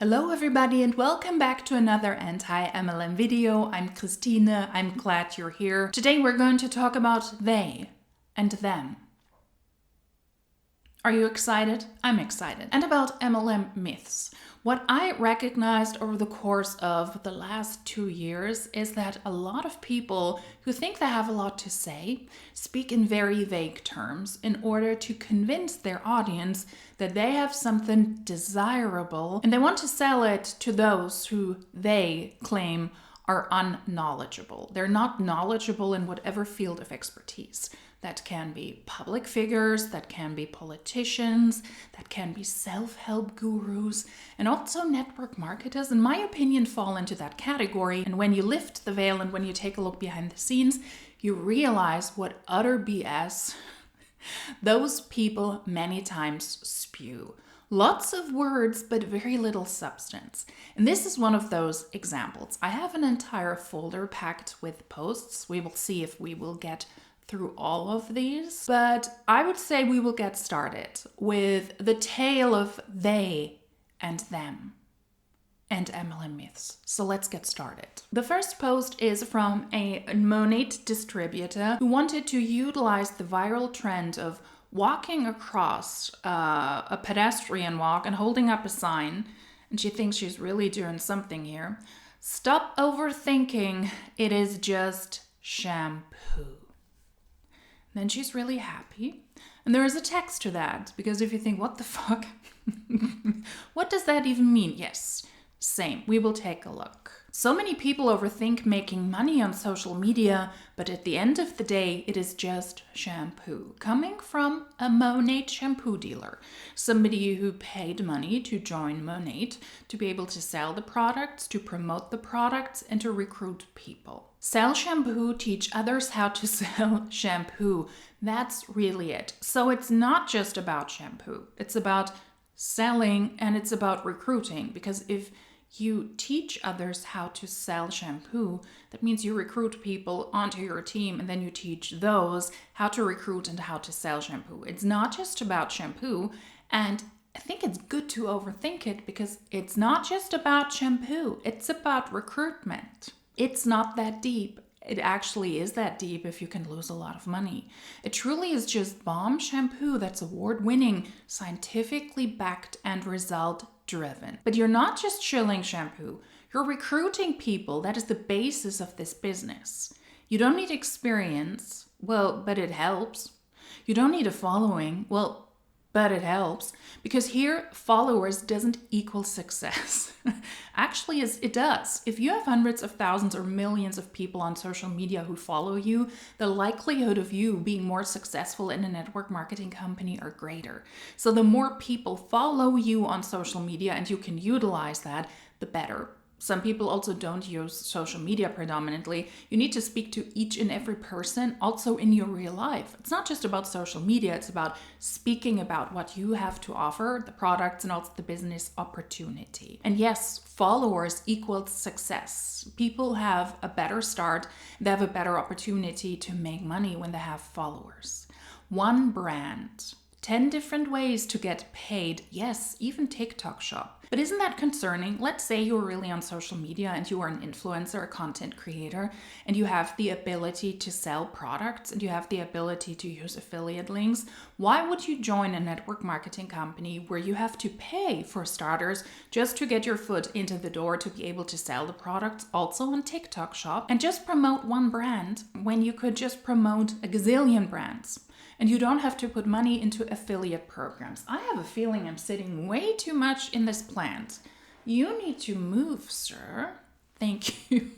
Hello everybody and welcome back to another anti-MLM video. I'm Christine. I'm glad you're here. Today we're going to talk about they and them. Are you excited? I'm excited. And about MLM myths. What I recognized over the course of the last 2 years is that a lot of people who think they have a lot to say speak in very vague terms in order to convince their audience that they have something desirable and they want to sell it to those who they claim are unknowledgeable. They're not knowledgeable in whatever field of expertise. That can be public figures, that can be politicians, that can be self-help gurus, and also network marketers, in my opinion, fall into that category. And when you lift the veil and when you take a look behind the scenes, you realize what utter BS those people many times spew. Lots of words, but very little substance. And this is one of those examples. I have an entire folder packed with posts. We will see if we will get through all of these, but I would say we will get started with the tale of they and them and MLM myths. So let's get started. The first post is from a Monate distributor who wanted to utilize the viral trend of walking across a pedestrian walk and holding up a sign, and she thinks she's really doing something here. Stop overthinking, it is just shampoo. Then she's really happy. And there is a text to that, because if you think, what the fuck? What does that even mean? Yes, same. We will take a look. So many people overthink making money on social media, but at the end of the day, it is just shampoo. Coming from a Monate shampoo dealer, somebody who paid money to join Monate to be able to sell the products, to promote the products, and to recruit people. Sell shampoo, teach others how to sell shampoo. That's really it. So it's not just about shampoo. It's about selling and it's about recruiting, because if you teach others how to sell shampoo, that means you recruit people onto your team and then you teach those how to recruit and how to sell shampoo. It's not just about shampoo, and I think it's good to overthink it because it's not just about shampoo, it's about recruitment. It's not that deep. It actually is that deep if you can lose a lot of money. It truly is just bomb shampoo that's award-winning, scientifically backed and result-driven. But you're not just shilling shampoo. You're recruiting people. That is the basis of this business. You don't need experience. Well, but it helps. You don't need a following. Well, but it helps, because here followers doesn't equal success. Actually, it does. If you have hundreds of thousands or millions of people on social media who follow you, the likelihood of you being more successful in a network marketing company are greater. So the more people follow you on social media and you can utilize that, the better. Some people also don't use social media predominantly. You need to speak to each and every person also in your real life. It's not just about social media, it's about speaking about what you have to offer, the products, and also the business opportunity. And yes, followers equals success. People have a better start, they have a better opportunity to make money when they have followers. One brand. 10 different ways to get paid. Yes, even TikTok shop. But isn't that concerning? Let's say you're really on social media and you are an influencer, a content creator, and you have the ability to sell products and you have the ability to use affiliate links. Why would you join a network marketing company where you have to pay for starters just to get your foot into the door to be able to sell the products also on TikTok shop and just promote one brand when you could just promote a gazillion brands? And you don't have to put money into affiliate programs. I have a feeling I'm sitting way too much in this plant. You need to move, sir. Thank you.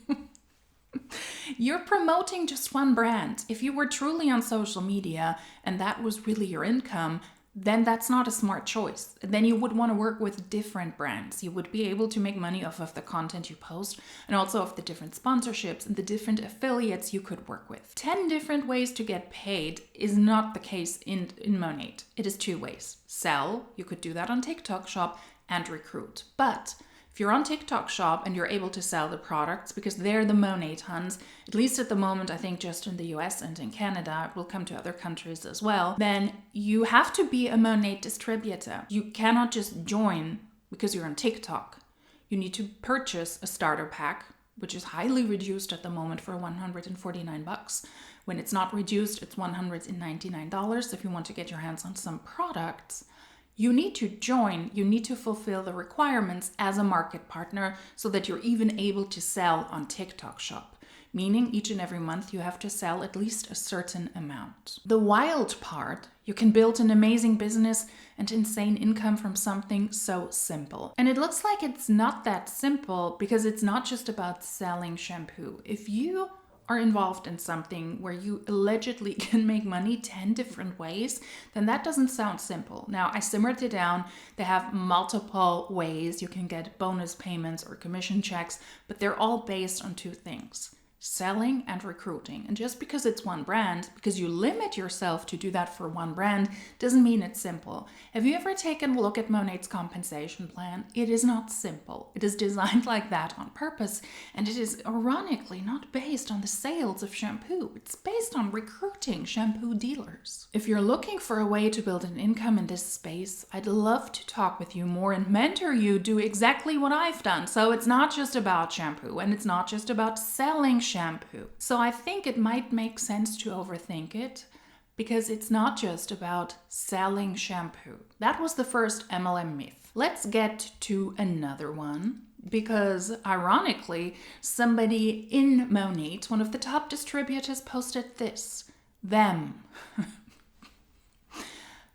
You're promoting just one brand. If you were truly on social media and that was really your income, then that's not a smart choice. Then you would want to work with different brands. You would be able to make money off of the content you post and also of the different sponsorships and the different affiliates you could work with. 10 different ways to get paid is not the case in Monate. It is 2 ways. Sell, you could do that on TikTok shop, and recruit. But if you're on TikTok shop and you're able to sell the products, because they're the Monate huns, at least at the moment, I think just in the US and in Canada, it will come to other countries as well, then you have to be a Monate distributor. You cannot just join because you're on TikTok. You need to purchase a starter pack, which is highly reduced at the moment for $149. When it's not reduced, it's $199 if you want to get your hands on some products. You need to join, you need to fulfill the requirements as a market partner so that you're even able to sell on TikTok Shop, meaning each and every month you have to sell at least a certain amount. The wild part, you can build an amazing business and insane income from something so simple. And it looks like it's not that simple because it's not just about selling shampoo. If you are involved in something where you allegedly can make money 10 different ways, then that doesn't sound simple. Now, I simmered it down. They have multiple ways you can get bonus payments or commission checks, but they're all based on two things: selling and recruiting. And just because it's one brand, because you limit yourself to do that for one brand, doesn't mean it's simple. Have you ever taken a look at Monat's compensation plan? It is not simple. It is designed like that on purpose, and it is ironically not based on the sales of shampoo. It's based on recruiting shampoo dealers. If you're looking for a way to build an income in this space, I'd love to talk with you more and mentor you do exactly what I've done. So it's not just about shampoo, and it's not just about selling shampoo. So I think it might make sense to overthink it, because it's not just about selling shampoo. That was the first MLM myth. Let's get to another one, because ironically, somebody in Monat, one of the top distributors, posted this. Them.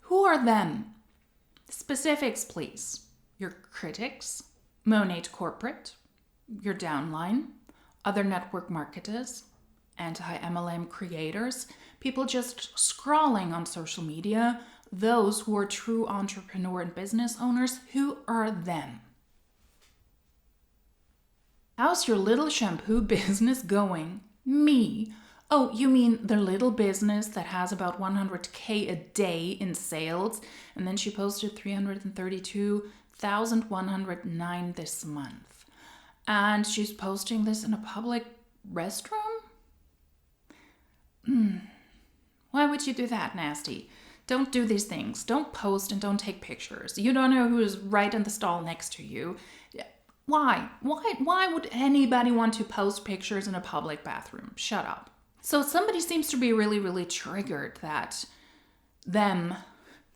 Who are them? Specifics, please. Your critics, Monat corporate, your downline, other network marketers, anti-MLM creators, people just scrolling on social media, those who are true entrepreneur and business owners. Who are them? How's your little shampoo business going? Me? Oh, you mean the little business that has about 100K a day in sales? And then she posted 332,109 this month. And she's posting this in a public restroom? Why would you do that, nasty? Don't do these things. Don't post and don't take pictures. You don't know who is right in the stall next to you. Why? Why would anybody want to post pictures in a public bathroom? Shut up. So somebody seems to be really, really triggered that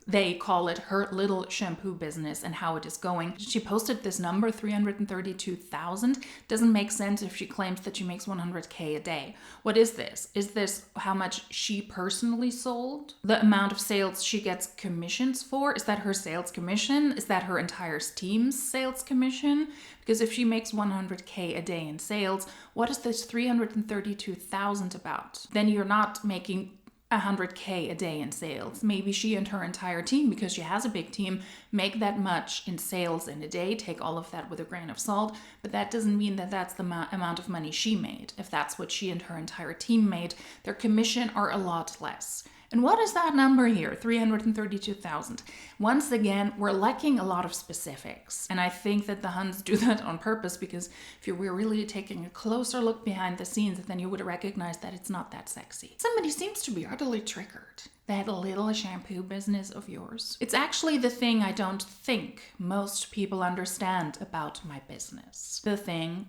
they call it her little shampoo business and how it is going. She posted this number, 332,000. Doesn't make sense if she claims that she makes 100K a day. What is this? Is this how much she personally sold? The amount of sales she gets commissions for? Is that her sales commission? Is that her entire team's sales commission? Because if she makes 100K a day in sales, what is this 332,000 about? Then you're not making 100K a day in sales. Maybe she and her entire team, because she has a big team, make that much in sales in a day. Take all of that with a grain of salt, but that doesn't mean that that's the amount of money she made. If that's what she and her entire team made, their commission are a lot less. And what is that number here? 332,000. Once again, we're lacking a lot of specifics. And I think that the Huns do that on purpose, because if you were really taking a closer look behind the scenes, then you would recognize that it's not that sexy. Somebody seems to be utterly triggered. That little shampoo business of yours. It's actually the thing I don't think most people understand about my business. The thing,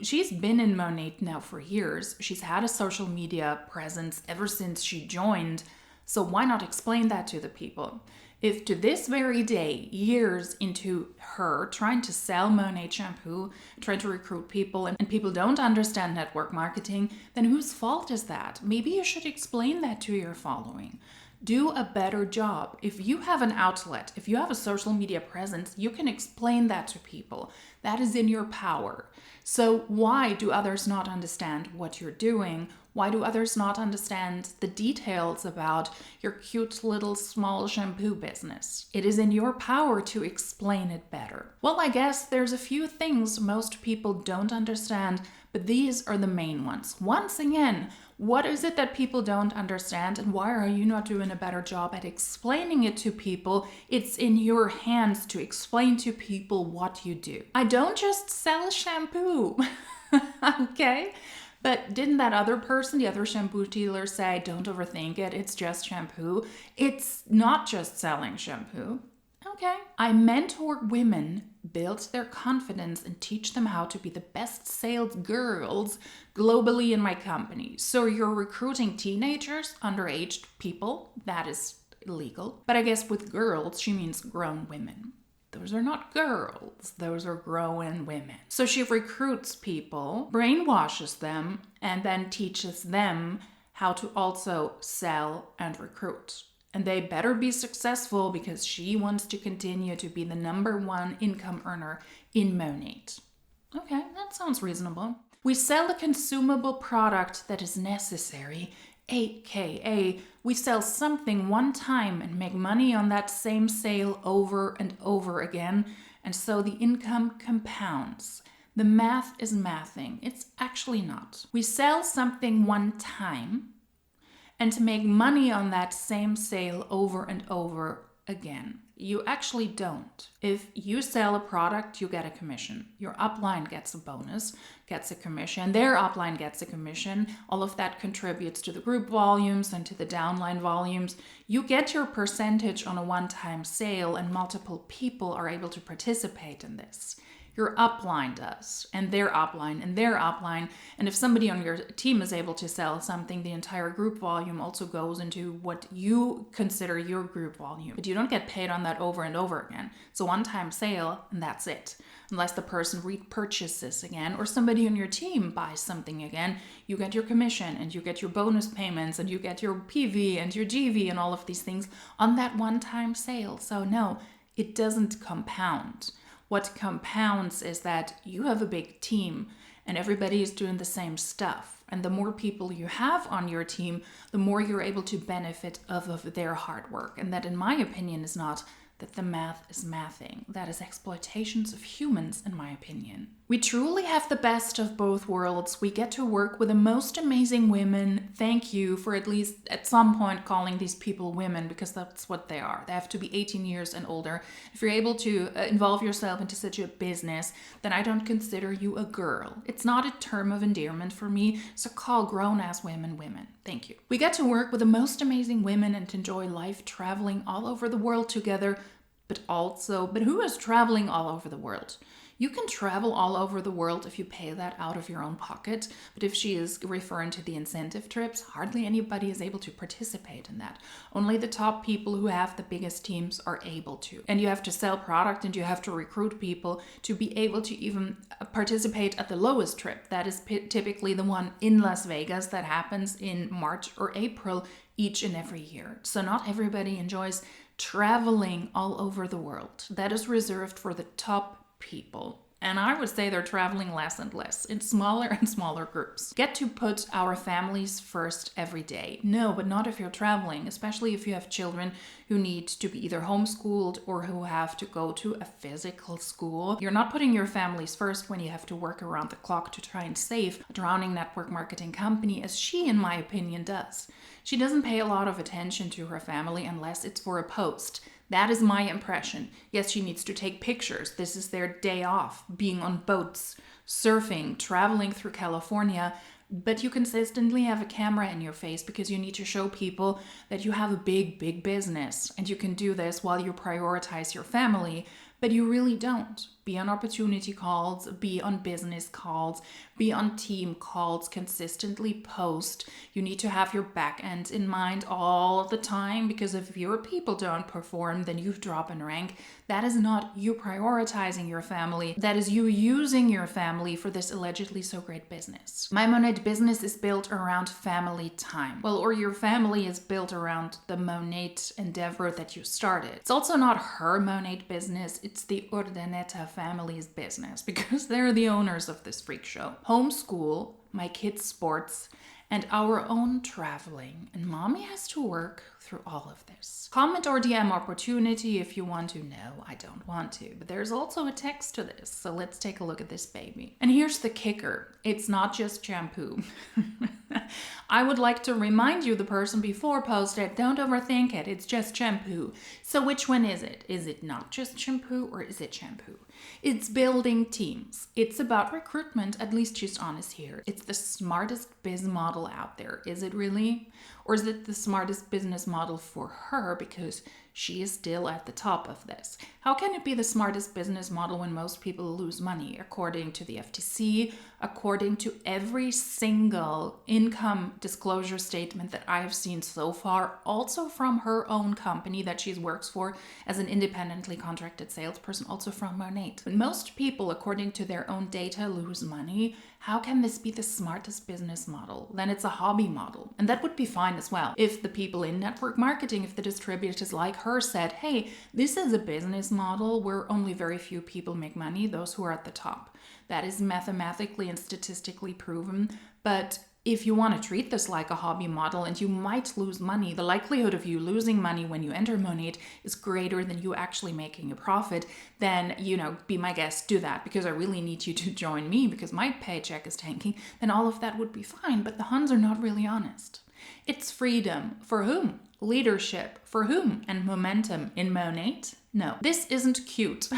she's been in Monat now for years. She's had a social media presence ever since she joined. So why not explain that to the people? If to this very day, years into her trying to sell Monat shampoo, trying to recruit people, and people don't understand network marketing, then whose fault is that? Maybe you should explain that to your following. Do a better job. If you have an outlet, if you have a social media presence, you can explain that to people. That is in your power. So why do others not understand what you're doing? Why do others not understand the details about your cute little small shampoo business? It is in your power to explain it better. Well, I guess there's a few things most people don't understand, but these are the main ones. Once again, what is it that people don't understand, and why are you not doing a better job at explaining it to people? It's in your hands to explain to people what you do. I don't just sell shampoo, okay? But didn't that other person, the other shampoo dealer, say, don't overthink it, it's just shampoo? It's not just selling shampoo. Okay. I mentor women, build their confidence, and teach them how to be the best sales girls globally in my company. So you're recruiting teenagers, underage people. That is illegal. But I guess with girls, she means grown women. Those are not girls, those are grown women. So she recruits people, brainwashes them, and then teaches them how to also sell and recruit. And they better be successful because she wants to continue to be the #1 income earner in Monate. Okay, that sounds reasonable. We sell a consumable product that is necessary, aka we sell something one time and make money on that same sale over and over again, and so the income compounds. The math is mathing. It's actually not. We sell something one time and to make money on that same sale over and over again. You actually don't. If you sell a product, you get a commission. Your upline gets a bonus, gets a commission. Their upline gets a commission. All of that contributes to the group volumes and to the downline volumes. You get your percentage on a one-time sale, and multiple people are able to participate in this. Your upline does, and their upline, and their upline. And if somebody on your team is able to sell something, the entire group volume also goes into what you consider your group volume. But you don't get paid on that over and over again. It's a one-time sale, and that's it. Unless the person repurchases again, or somebody on your team buys something again, you get your commission, and you get your bonus payments, and you get your PV and your GV and all of these things on that one-time sale. So no, it doesn't compound. What compounds is that you have a big team and everybody is doing the same stuff. And the more people you have on your team, the more you're able to benefit of their hard work. And that, in my opinion, is not that the math is mathing. That is exploitations of humans, in my opinion. We truly have the best of both worlds. We get to work with the most amazing women. Thank you for at least at some point calling these people women, because that's what they are. They have to be 18 years and older. If you're able to involve yourself into such a business, then I don't consider you a girl. It's not a term of endearment for me, so call grown-ass women women. Thank you. We get to work with the most amazing women and enjoy life traveling all over the world together, but who is traveling all over the world? You can travel all over the world if you pay that out of your own pocket, but if she is referring to the incentive trips, hardly anybody is able to participate in that. Only the top people who have the biggest teams are able to. And you have to sell product and you have to recruit people to be able to even participate at the lowest trip. That is typically the one in Las Vegas that happens in March or April each and every year. So not everybody enjoys traveling all over the world. That is reserved for the top people. And I would say they're traveling less and less in smaller and smaller groups. Get to put our families first every day. No, but not if you're traveling, especially if you have children who need to be either homeschooled or who have to go to a physical school. You're not putting your families first when you have to work around the clock to try and save a drowning network marketing company, as she, in my opinion, does. She doesn't pay a lot of attention to her family unless it's for a post. That is my impression. Yes, she needs to take pictures. This is their day off, being on boats, surfing, traveling through California. But you consistently have a camera in your face because you need to show people that you have a big, big business. And you can do this while you prioritize your family, but you really don't. Be on opportunity calls, be on business calls, be on team calls, consistently post. You need to have your back end in mind all the time, because if your people don't perform, then you drop in rank. That is not you prioritizing your family. That is you using your family for this allegedly so great business. My Monate business is built around family time. Well, or your family is built around the Monate endeavor that you started. It's also not her Monate business. It's the Urdaneta family's business, because they're the owners of this freak show. Homeschool, my kids' sports, and our own traveling. And mommy has to work through all of this. Comment or DM opportunity if you want to. No, I don't want to. But there's also a text to this. So let's take a look at this baby. And here's the kicker. It's not just shampoo. I would like to remind you, the person before posted, don't overthink it. It's just shampoo. So which one is it? Is it not just shampoo, or is it shampoo? It's building teams. It's about recruitment. At least she's honest here. It's the smartest biz model out there. Is it really? Or is it the smartest business model for her because she is still at the top of this. How can it be the smartest business model when most people lose money? According to the FTC, according to every single income disclosure statement that I have seen so far, also from her own company that she works for as an independently contracted salesperson, also from Monat. When most people, according to their own data, lose money, how can this be the smartest business model? Then it's a hobby model. And that would be fine as well. If the people in network marketing, if the distributors like her said, hey, this is a business model where only very few people make money, those who are at the top. That is mathematically and statistically proven. But if you want to treat this like a hobby model and you might lose money, the likelihood of you losing money when you enter Monat is greater than you actually making a profit, then, be my guest, do that, because I really need you to join me because my paycheck is tanking, then all of that would be fine. But the Huns are not really honest. It's freedom. For whom? Leadership. For whom? And momentum. In Monat? No. This isn't cute.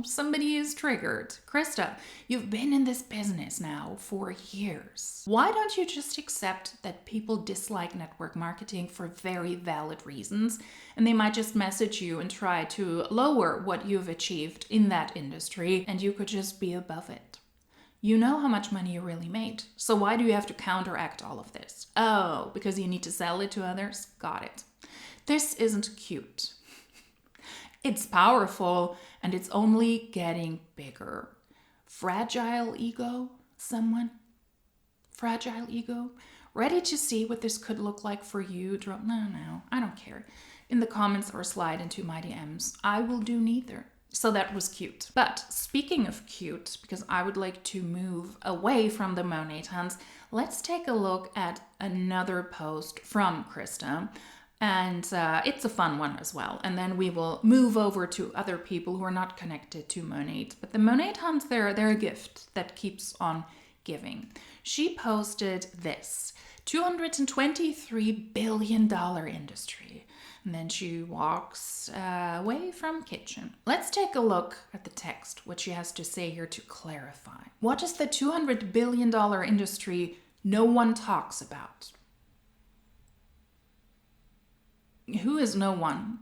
Somebody is triggered. Krista, you've been in this business now for years. Why don't you just accept that people dislike network marketing for very valid reasons, and they might just message you and try to lower what you've achieved in that industry, and you could just be above it? You know how much money you really made. So why do you have to counteract all of this? Oh, because you need to sell it to others? Got it. This isn't cute. It's powerful, and it's only getting bigger. Fragile ego, someone? Fragile ego? Ready to see what this could look like for you? No, I don't care. In the comments or slide into my DMs. I will do neither. So that was cute. But speaking of cute, because I would like to move away from the Monat Huns, let's take a look at another post from Krista. And it's a fun one as well. And then we will move over to other people who are not connected to Monat. But the Monat Huns, they're a gift that keeps on giving. She posted this, $223 billion industry. And then she walks away from kitchen. Let's take a look at the text, what she has to say here to clarify. What is the $200 billion industry no one talks about? Who is no one?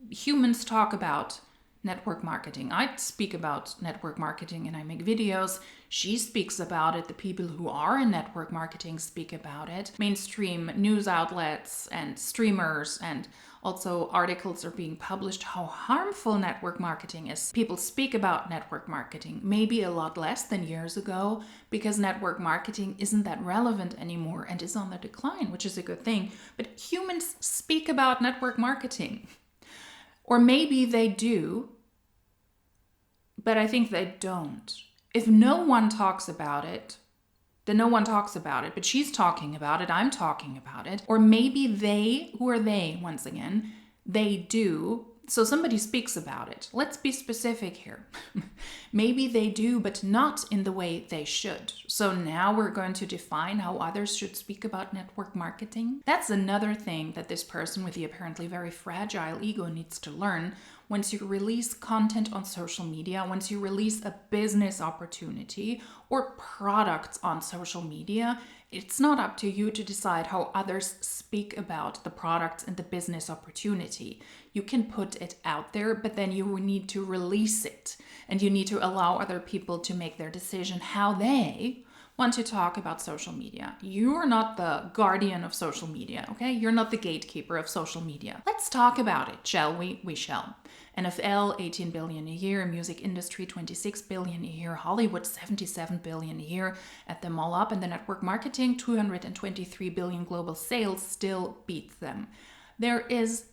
Humans talk about network marketing. I speak about network marketing and I make videos. She speaks about it. The people who are in network marketing speak about it. Mainstream news outlets and streamers and also articles are being published how harmful network marketing is. People speak about network marketing, maybe a lot less than years ago, because network marketing isn't that relevant anymore and is on the decline, which is a good thing. But humans speak about network marketing. Or maybe they do, but I think they don't. If no one talks about it, then no one talks about it. But she's talking about it, I'm talking about it. Or maybe they, who are they, once again, they do. So somebody speaks about it. Let's be specific here. Maybe they do, but not in the way they should. So now we're going to define how others should speak about network marketing. That's another thing that this person with the apparently very fragile ego needs to learn. Once you release content on social media, once you release a business opportunity or products on social media, it's not up to you to decide how others speak about the products and the business opportunity. You can put it out there, but then you need to release it. And you need to allow other people to make their decision how they want to talk about social media. You're not the guardian of social media, okay? You're not the gatekeeper of social media. Let's talk about it, shall we? We shall. NFL, 18 billion a year, music industry, 26 billion a year, Hollywood, 77 billion a year. Add them all up, and the network marketing, 223 billion global sales still beats them. There is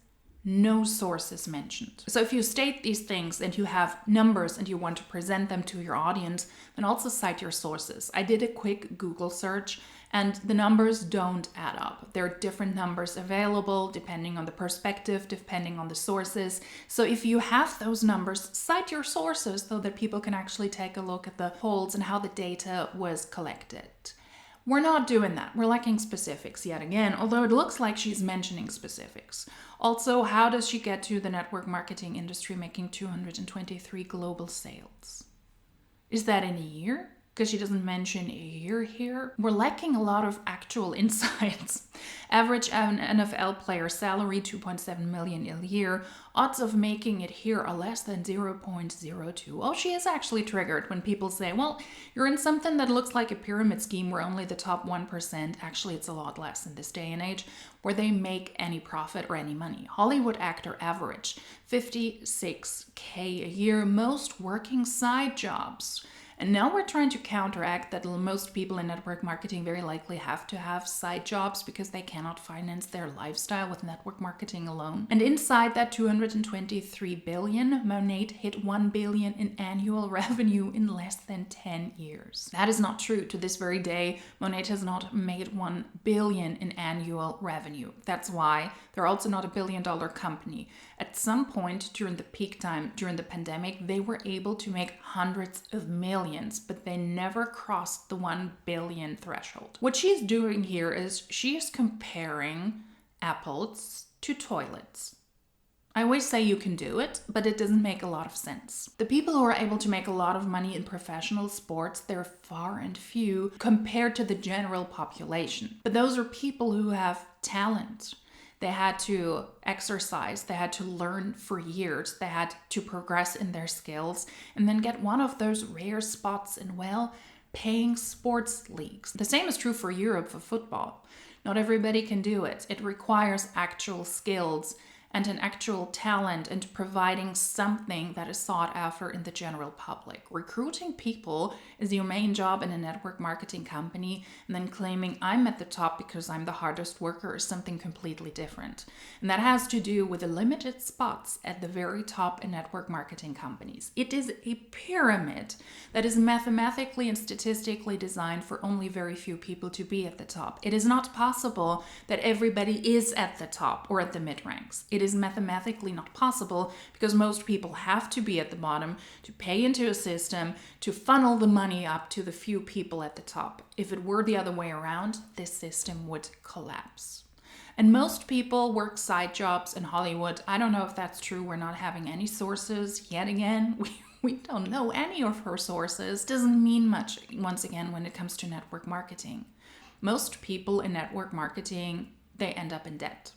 no sources mentioned. So if you state these things and you have numbers and you want to present them to your audience, then also cite your sources. I did a quick Google search and the numbers don't add up. There are different numbers available depending on the perspective, depending on the sources. So if you have those numbers, cite your sources so that people can actually take a look at the polls and how the data was collected. We're not doing that. We're lacking specifics yet again, although it looks like she's mentioning specifics. Also, how does she get to the network marketing industry making 223 global sales? Is that in a year? because she doesn't mention a year here. We're lacking a lot of actual insights. Average NFL player salary, 2.7 million a year. Odds of making it here are less than 0.02. Oh, she is actually triggered when people say, well, you're in something that looks like a pyramid scheme where only the top 1%, actually it's a lot less in this day and age, where they make any profit or any money. Hollywood actor average, 56K a year, most working side jobs. And now we're trying to counteract that most people in network marketing very likely have to have side jobs because they cannot finance their lifestyle with network marketing alone. And inside that 223 billion, Monat hit 1 billion in annual revenue in less than 10 years. That is not true. To this very day, Monat has not made 1 billion in annual revenue. That's why they're also not a billion-dollar company. At some point during the peak time, during the pandemic, they were able to make hundreds of millions, but they never crossed the 1 billion threshold. What she's doing here is she is comparing apples to toilets. I always say you can do it, but it doesn't make a lot of sense. The people who are able to make a lot of money in professional sports, they're far and few compared to the general population. But those are people who have talent. They had to exercise, they had to learn for years, they had to progress in their skills, and then get one of those rare spots in well-paying sports leagues. The same is true for Europe for football. Not everybody can do it. It requires actual skills and an actual talent and providing something that is sought after in the general public. Recruiting people is your main job in a network marketing company, and then claiming I'm at the top because I'm the hardest worker is something completely different. And that has to do with the limited spots at the very top in network marketing companies. It is a pyramid that is mathematically and statistically designed for only very few people to be at the top. It is not possible that everybody is at the top or at the mid-ranks. It is mathematically not possible because most people have to be at the bottom to pay into a system to funnel the money up to the few people at the top. If it were the other way around, this system would collapse. And most people work side jobs in Hollywood. I don't know if that's true. We're not having any sources yet again. We don't know any of her sources. Doesn't mean much, once again, when it comes to network marketing. Most people in network marketing, they end up in debt.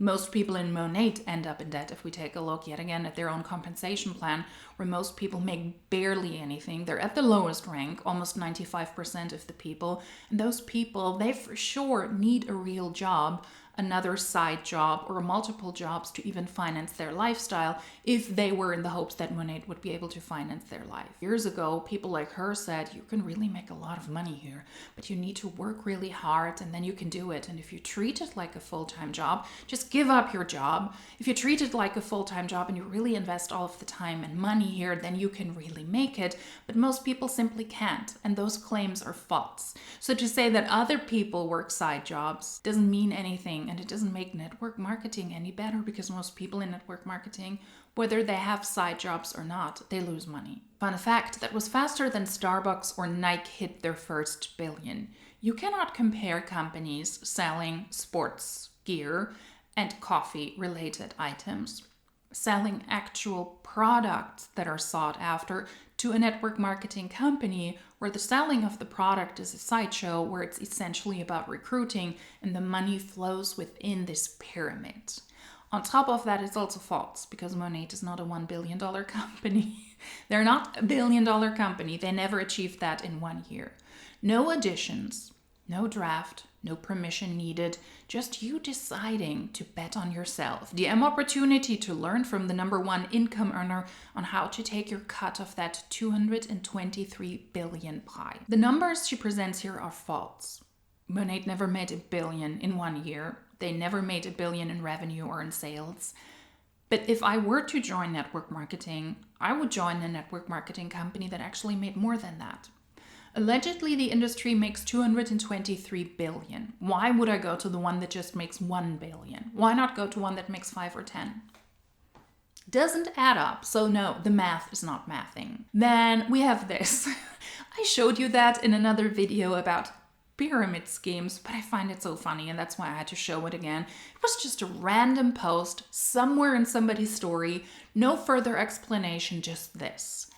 Most people in Monat end up in debt if we take a look yet again at their own compensation plan, where most people make barely anything. They're at the lowest rank, almost 95% of the people. And those people, they for sure need a real job, another side job or multiple jobs to even finance their lifestyle if they were in the hopes that Monat would be able to finance their life. Years ago, people like her said, you can really make a lot of money here, but you need to work really hard and then you can do it. And if you treat it like a full-time job, just give up your job. If you treat it like a full-time job and you really invest all of the time and money here, then you can really make it. But most people simply can't, and those claims are false. So to say that other people work side jobs doesn't mean anything. And it doesn't make network marketing any better because most people in network marketing, whether they have side jobs or not, they lose money. Fun fact, that was faster than Starbucks or Nike hit their first billion. You cannot compare companies selling sports gear and coffee-related items, selling actual products that are sought after, to a network marketing company where the selling of the product is a sideshow, where it's essentially about recruiting and the money flows within this pyramid. On top of that, it's also false because Monat is not a $1 billion company. They're not a $1 billion company. They never achieved that in 1 year. No additions, no draft, no permission needed, just you deciding to bet on yourself. The opportunity to learn from the #1 income earner on how to take your cut of that 223 billion pie. The numbers she presents here are false. Monat never made $1 billion in 1 year. They never made $1 billion in revenue or in sales. But if I were to join network marketing, I would join a network marketing company that actually made more than that. Allegedly, the industry makes 223 billion. Why would I go to the one that just makes 1 billion? Why not go to one that makes 5 or 10? Doesn't add up. So no, the math is not mathing. Then we have this. I showed you that in another video about pyramid schemes, but I find it so funny and that's why I had to show it again. It was just a random post somewhere in somebody's story. No further explanation, just this.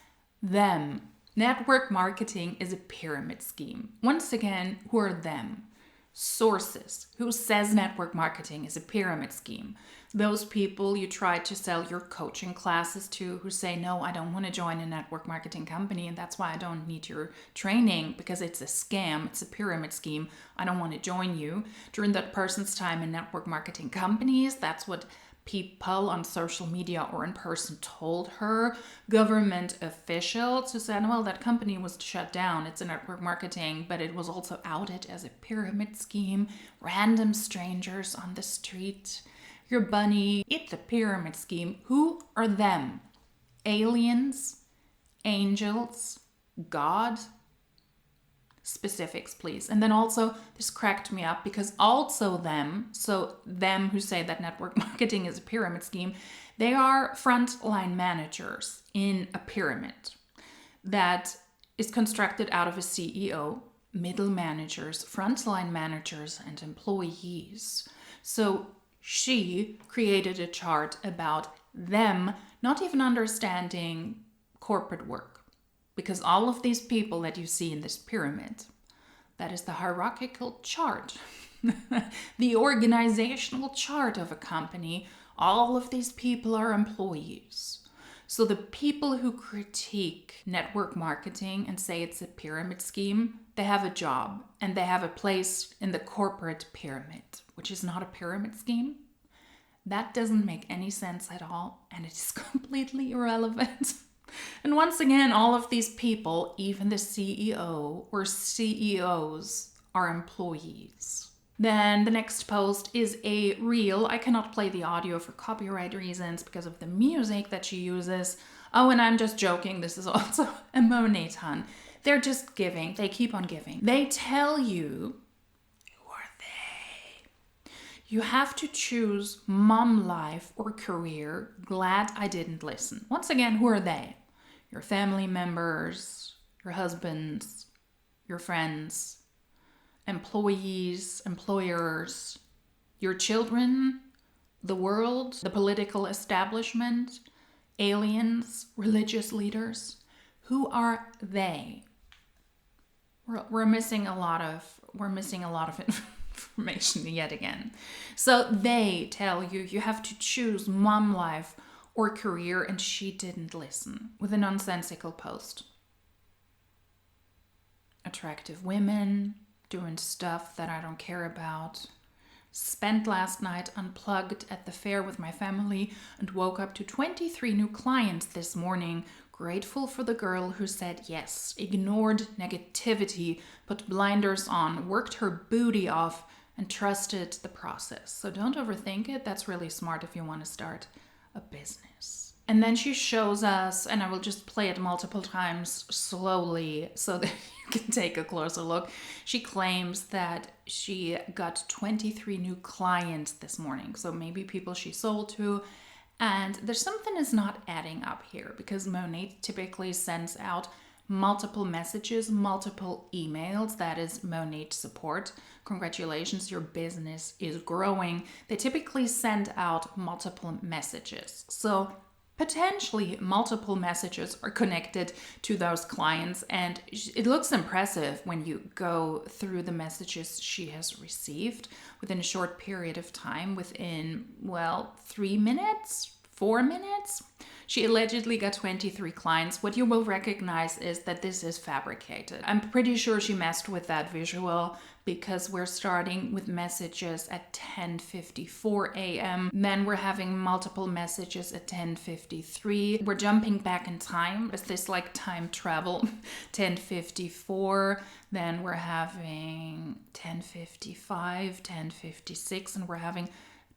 Them. Network marketing is a pyramid scheme. Once again, who are them? Sources. Who says network marketing is a pyramid scheme? Those people you try to sell your coaching classes to who say, no, I don't want to join a network marketing company and that's why I don't need your training because it's a scam, it's a pyramid scheme. I don't want to join you. During that person's time in network marketing companies, that's what people on social media or in person told her. Government officials who said, well, that company was shut down. It's a network marketing, but it was also outed as a pyramid scheme. Random strangers on the street. Your bunny. It's a pyramid scheme. Who are them? Aliens? Angels? God? Specifics, please. And then also, this cracked me up because also them, so them who say that network marketing is a pyramid scheme, they are frontline managers in a pyramid that is constructed out of a CEO, middle managers, frontline managers, and employees. So she created a chart about them not even understanding corporate work. Because all of these people that you see in this pyramid, that is the hierarchical chart, the organizational chart of a company, all of these people are employees. So the people who critique network marketing and say it's a pyramid scheme, they have a job and they have a place in the corporate pyramid, which is not a pyramid scheme. That doesn't make any sense at all, and it is completely irrelevant. And once again, all of these people, even the CEO or CEOs, are employees. Then the next post is a reel. I cannot play the audio for copyright reasons because of the music that she uses. Oh, and I'm just joking. This is also a Monet ton. They're just giving. They keep on giving. They tell you, who are they? You have to choose mom life or career. Glad I didn't listen. Once again, who are they? Your family members, your husbands, your friends, employees, employers, your children, the world, the political establishment, aliens, religious leaders. Who are they? We're missing a lot of information yet again. So they tell you you have to choose mom life or career, and she didn't listen with a nonsensical post. Attractive women doing stuff that I don't care about. Spent last night unplugged at the fair with my family and woke up to 23 new clients this morning. Grateful for the girl who said yes, ignored negativity, put blinders on, worked her booty off, and trusted the process. So don't overthink it. That's really smart if you want to start a business. And then she shows us, and I will just play it multiple times slowly so that you can take a closer look. She claims that she got 23 new clients this morning. So maybe people she sold to. And there's something is not adding up here because Monet typically sends out multiple messages, multiple emails. That is Monet support. Congratulations, your business is growing. They typically send out multiple messages. So potentially multiple messages are connected to those clients, and it looks impressive when you go through the messages she has received within a short period of time, within, 3 minutes, 4 minutes. She allegedly got 23 clients. What you will recognize is that this is fabricated. I'm pretty sure she messed with that visual because we're starting with messages at 10:54 a.m. Then we're having multiple messages at 10:53. We're jumping back in time. Is this like time travel? 10:54. Then we're having 10:55, 10:56, and we're having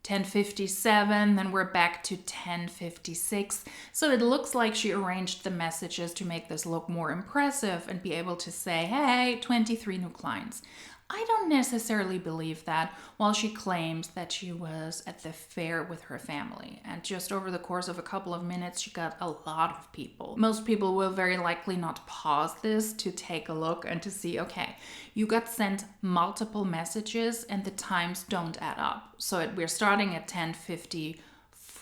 10:57, then we're back to 10:56. So it looks like she arranged the messages to make this look more impressive and be able to say, hey, 23 new clients. I don't necessarily believe that, while she claims that she was at the fair with her family. And just over the course of a couple of minutes, she got a lot of people. Most people will very likely not pause this to take a look and to see, okay, you got sent multiple messages and the times don't add up. So we're starting at 10:54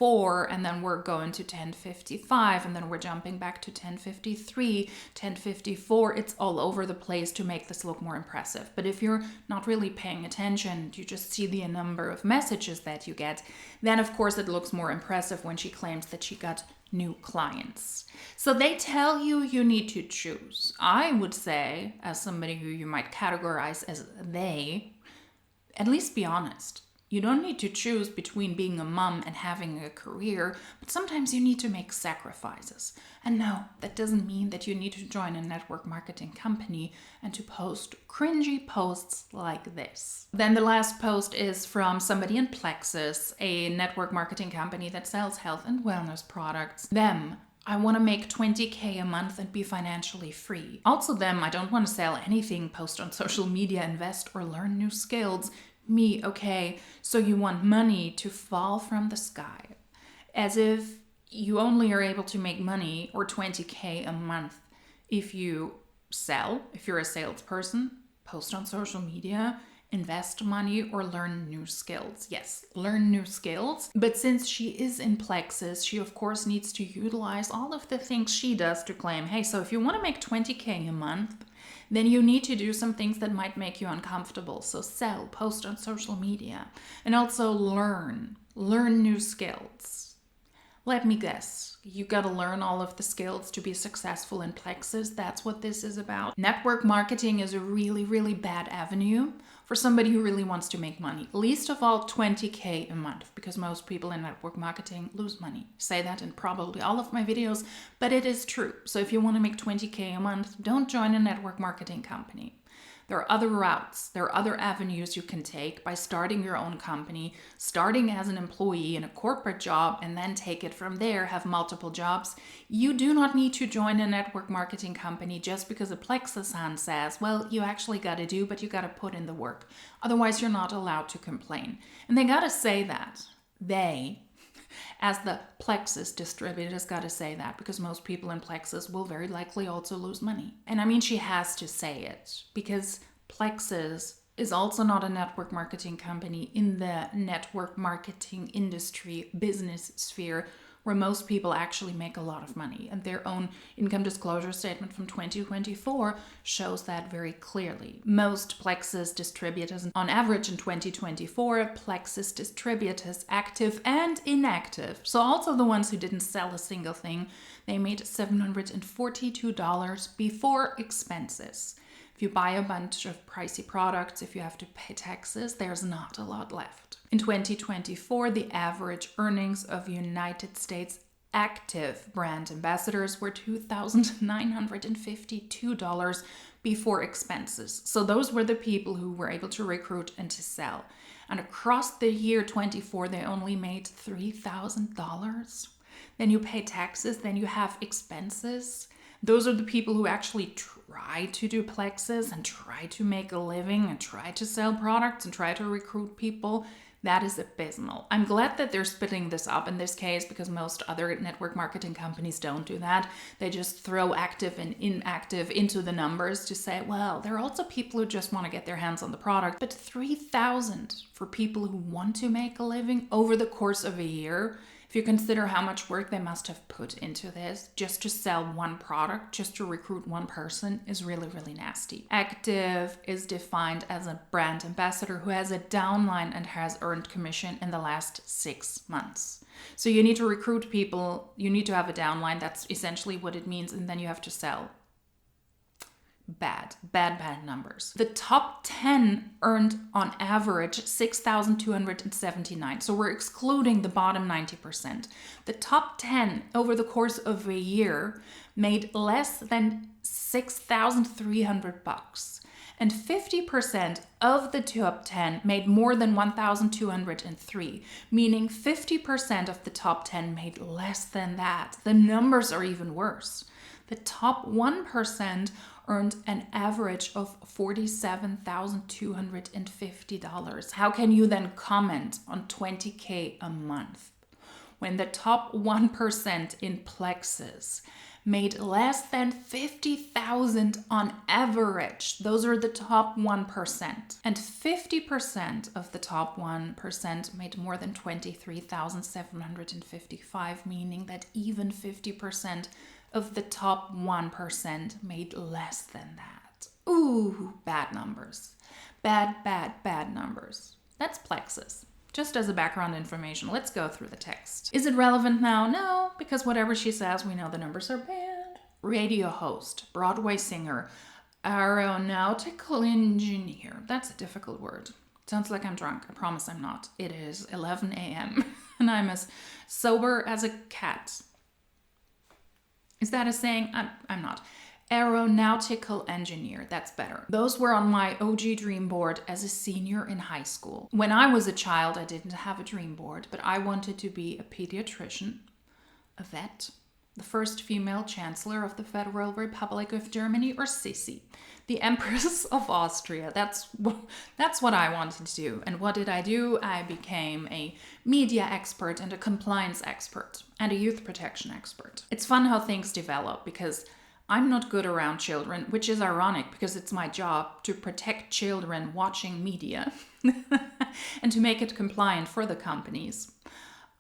10.04, and then we're going to 10.55, and then we're jumping back to 10.53, 10.54. It's all over the place to make this look more impressive. But if you're not really paying attention, you just see the number of messages that you get, then of course it looks more impressive when she claims that she got new clients. So they tell you you need to choose. I would say, as somebody who you might categorize as they, at least be honest. You don't need to choose between being a mom and having a career, but sometimes you need to make sacrifices. And no, that doesn't mean that you need to join a network marketing company and to post cringy posts like this. Then the last post is from somebody in Plexus, a network marketing company that sells health and wellness products. Them, I want to make 20K a month and be financially free. Also them, I don't want to sell anything, post on social media, invest, or learn new skills. Me, okay, so you want money to fall from the sky. As if you only are able to make money or 20K a month if you sell, if you're a salesperson, post on social media, invest money, or learn new skills. Yes, learn new skills. But since she is in Plexus, she of course needs to utilize all of the things she does to claim, hey, so if you want to make 20K a month, then you need to do some things that might make you uncomfortable. So sell, post on social media, and also learn new skills. Let me guess, you gotta learn all of the skills to be successful in Plexus. That's what this is about. Network marketing is a really, really bad avenue for somebody who really wants to make money. Least of all 20K a month, because most people in network marketing lose money. I say that in probably all of my videos, but it is true. So if you want to make 20K a month, don't join a network marketing company. There are other routes, there are other avenues you can take by starting your own company, starting as an employee in a corporate job, and then take it from there, have multiple jobs. You do not need to join a network marketing company just because a Plexus hand says, well, you actually got to do, but you got to put in the work. Otherwise, you're not allowed to complain. And they got to say that. They, as the Plexus distributors, got to say that, because most people in Plexus will very likely also lose money. And I mean, she has to say it, because Plexus is also not a network marketing company in the network marketing industry business sphere, where most people actually make a lot of money. And their own income disclosure statement from 2024 shows that very clearly. Most Plexus distributors, on average in 2024, Plexus distributors, active and inactive, so also the ones who didn't sell a single thing, they made $742 before expenses. If you buy a bunch of pricey products, if you have to pay taxes, there's not a lot left. In 2024, the average earnings of United States active brand ambassadors were $2,952 before expenses. So those were the people who were able to recruit and to sell. And across the year 24, they only made $3,000. Then you pay taxes, then you have expenses. Those are the people who actually try to do Plexus and try to make a living and try to sell products and try to recruit people. That is abysmal. I'm glad that they're splitting this up in this case, because most other network marketing companies don't do that. They just throw active and inactive into the numbers to say, well, there are also people who just want to get their hands on the product. But 3,000 for people who want to make a living over the course of a year, if you consider how much work they must have put into this just to sell one product, just to recruit one person, is really, really nasty. Active is defined as a brand ambassador who has a downline and has earned commission in the last 6 months. So you need to recruit people, you need to have a downline, that's essentially what it means, and then you have to sell. Bad numbers. The top 10 earned on average $6,279. So we're excluding the bottom 90%. The top 10 over the course of a year made less than $6,300. And 50% of the top 10 made more than $1,203, meaning 50% of the top 10 made less than that. The numbers are even worse. The top 1% earned an average of $47,250. How can you then comment on 20K a month? when the top 1% in plexus made less than 50,000 on average. Those are the top 1%. And 50% of the top 1% made more than 23,755, meaning that even 50% of the top 1% made less than that. Ooh, bad numbers. Bad numbers. That's plexus. Just as a background information, let's go through the text. Is it relevant now? No, because whatever she says, we know the numbers are bad. Radio host, Broadway singer, aeronautical engineer. That's a difficult word. Sounds like I'm drunk. I promise I'm not. It is 11 a.m. and I'm as sober as a cat. Is that a saying? I'm not. Aeronautical engineer, that's better. Those were on my OG dream board as a senior in high school. When I was a child, I didn't have a dream board, but I wanted to be a pediatrician, a vet, the first female chancellor of the Federal Republic of Germany, or Sissi, the Empress of Austria. That's what I wanted to do. And what did I do? I became a media expert and a compliance expert and a youth protection expert. It's fun how things develop because I'm not good around children, which is ironic because it's my job to protect children watching media and to make it compliant for the companies.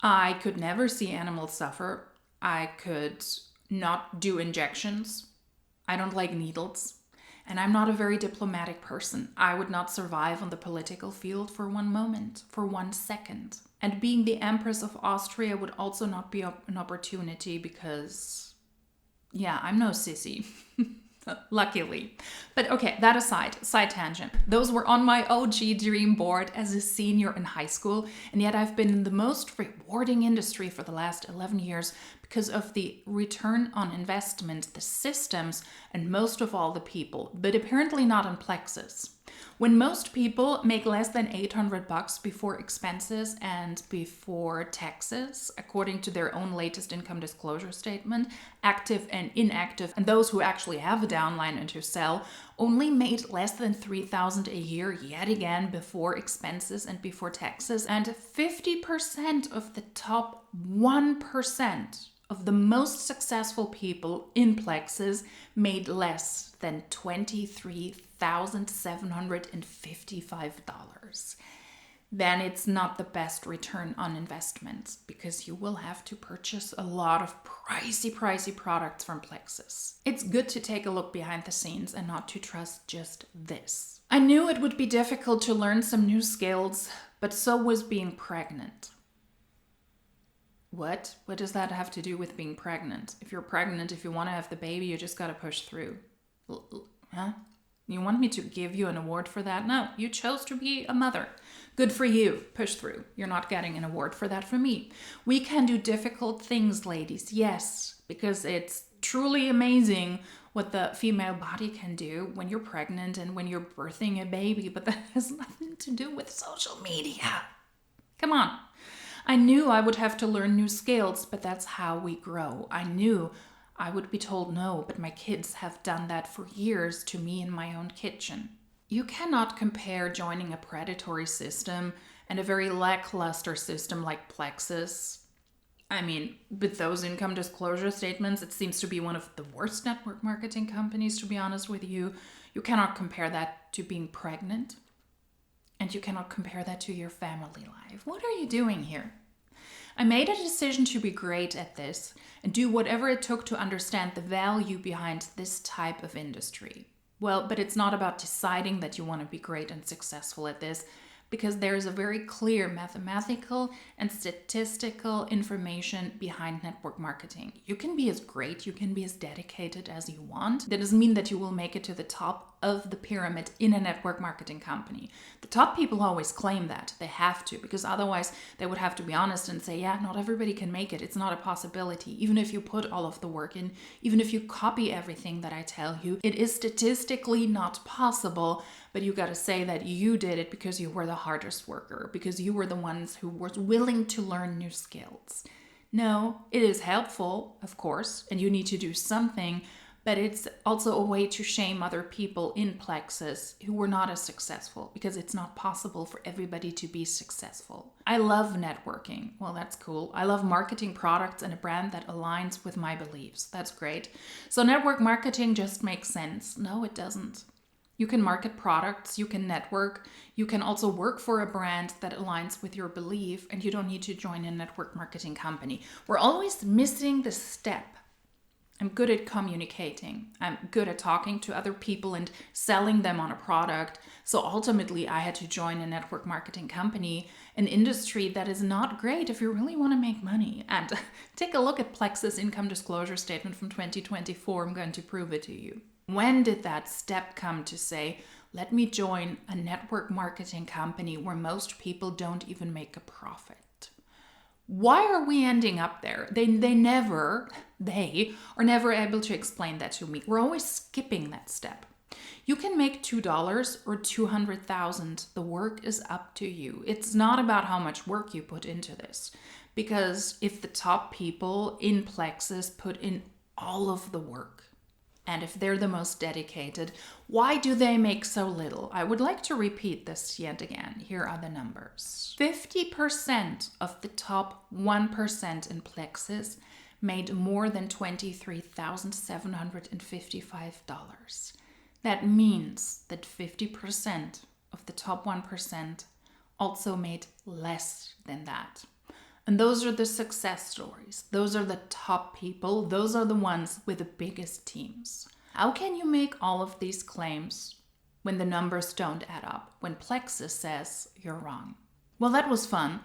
I could never see animals suffer. I could not do injections. I don't like needles. And I'm not a very diplomatic person. I would not survive on the political field for one moment, for 1 second. And being the Empress of Austria would also not be an opportunity because... yeah, I'm no sissy, luckily. But okay, that aside, side tangent. Those were on my OG dream board as a senior in high school, and yet I've been in the most rewarding industry for the last 11 years because of the return on investment, the systems, and most of all the people, but apparently not in plexus. When most people make less than $800 before expenses and before taxes, according to their own latest income disclosure statement, active and inactive, and those who actually have a downline and who sell, only made less than $3,000 a year yet again before expenses and before taxes, and 50% of the top 1% of the most successful people in plexus made less than $23,755. Then it's not the best return on investment because you will have to purchase a lot of pricey products from plexus. It's good to take a look behind the scenes and not to trust just this. I knew it would be difficult to learn some new skills, but so was being pregnant. What? What does that have to do with being pregnant? If you're pregnant, if you want to have the baby, you just got to push through. Huh? You want me to give you an award for that? No, you chose to be a mother. Good for you. Push through. You're not getting an award for that from me. We can do difficult things, ladies. Yes, because it's truly amazing what the female body can do when you're pregnant and when you're birthing a baby, but that has nothing to do with social media. Come on. I knew I would have to learn new skills, but that's how we grow. I knew I would be told no, but my kids have done that for years to me in my own kitchen. You cannot compare joining a predatory system and a very lackluster system like Plexus. I mean, with those income disclosure statements, it seems to be one of the worst network marketing companies, to be honest with you. You cannot compare that to being pregnant. And you cannot compare that to your family life. What are you doing here? I made a decision to be great at this and do whatever it took to understand the value behind this type of industry. Well, but it's not about deciding that you want to be great and successful at this, because there is a very clear mathematical and statistical information behind network marketing. You can be as great, you can be as dedicated as you want. That doesn't mean that you will make it to the top of the pyramid in a network marketing company. The top people always claim that. They have to, because otherwise they would have to be honest and say, yeah, not everybody can make it. It's not a possibility. Even if you put all of the work in, even if you copy everything that I tell you, it is statistically not possible. But you got to say that you did it because you were the hardest worker, because you were the ones who were willing to learn new skills. No, it is helpful, of course, and you need to do something, but it's also a way to shame other people in Plexus who were not as successful, because it's not possible for everybody to be successful. I love networking. Well, that's cool. I love marketing products and a brand that aligns with my beliefs. That's great. So network marketing just makes sense. No, it doesn't. You can market products, you can network, you can also work for a brand that aligns with your belief, and you don't need to join a network marketing company. We're always missing the step. I'm good at communicating. I'm good at talking to other people and selling them on a product. So ultimately, I had to join a network marketing company, an industry that is not great if you really want to make money. And take a look at Plexus income disclosure statement from 2024. I'm going to prove it to you. When did that step come to say, let me join a network marketing company where most people don't even make a profit? Why are we ending up there? They are never able to explain that to me. We're always skipping that step. You can make $2 or 200,000. The work is up to you. It's not about how much work you put into this. Because if the top people in Plexus put in all of the work, and if they're the most dedicated, why do they make so little? I would like to repeat this yet again. Here are the numbers. 50% of the top 1% in Plexus made more than $23,755. That means that 50% of the top 1% also made less than that. And those are the success stories. Those are the top people. Those are the ones with the biggest teams. How can you make all of these claims when the numbers don't add up, when Plexus says you're wrong? Well, that was fun.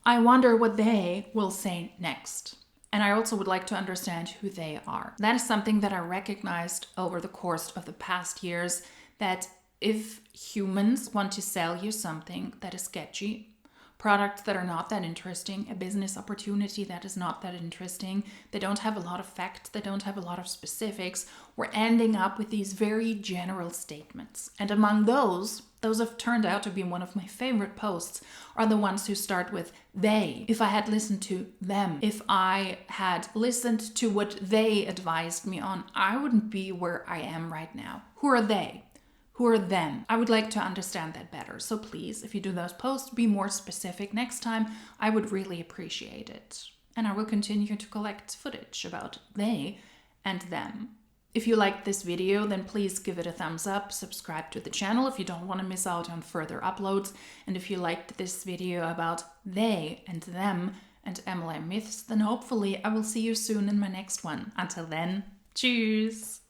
I wonder what they will say next. And I also would like to understand who they are. That is something that I recognized over the course of the past years, that if humans want to sell you something that is sketchy, products that are not that interesting, a business opportunity that is not that interesting, they don't have a lot of facts, they don't have a lot of specifics, we're ending up with these very general statements. And among those have turned out to be one of my favorite posts, are the ones who start with they. If I had listened to them, if I had listened to what they advised me on, I wouldn't be where I am right now. Who are they? Who are them? I would like to understand that better. So please, if you do those posts, be more specific next time. I would really appreciate it. And I will continue to collect footage about they and them. If you liked this video, then please give it a thumbs up, subscribe to the channel if you don't want to miss out on further uploads. And if you liked this video about they and them and MLM myths, then hopefully I will see you soon in my next one. Until then, tschüss!